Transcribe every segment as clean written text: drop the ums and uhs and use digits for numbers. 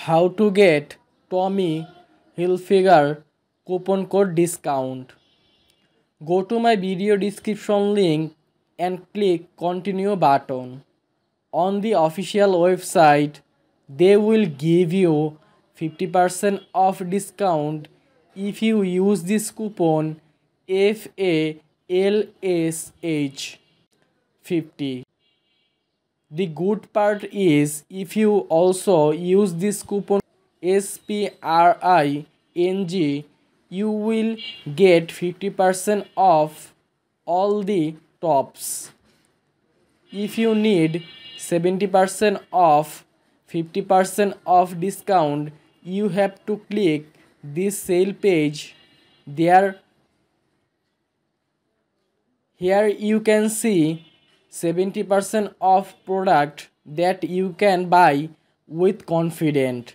How to get Tommy Hilfiger coupon code discount. Go to my video description link and click continue button. On the official website, they will give you 50% off discount if you use this coupon FALSH 50. The good part is if you also use this coupon SPRING, you will get 50% off all the tops. If you need 70% off, 50% off discount, you have to click this sale page. Here you can see 70% off product that you can buy with confidence.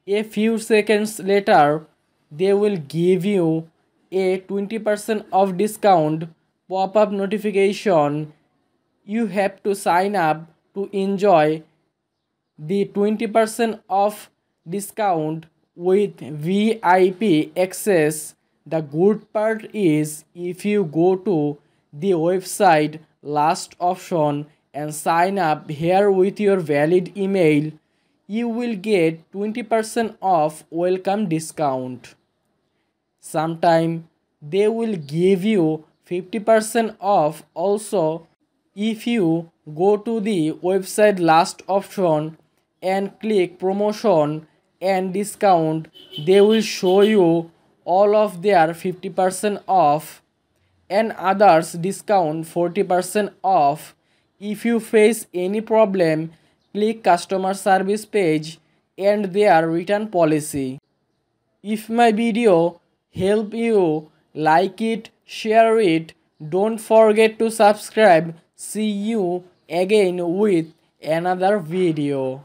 A few seconds later, they will give you a 20% off discount pop-up notification. You have to sign up to enjoy the 20% off discount with VIP access. The good part is if you go to the website last option and sign up here with your valid email, you will get 20% off welcome discount. Sometime they will give you 50% off also. If you go to the website last option and click promotion and discount, they will show you all of their 50% off and others discount 40% off. If you face any problem, click customer service page and their return policy. If my video help you, like it, share it, don't forget to subscribe. See you again with another video.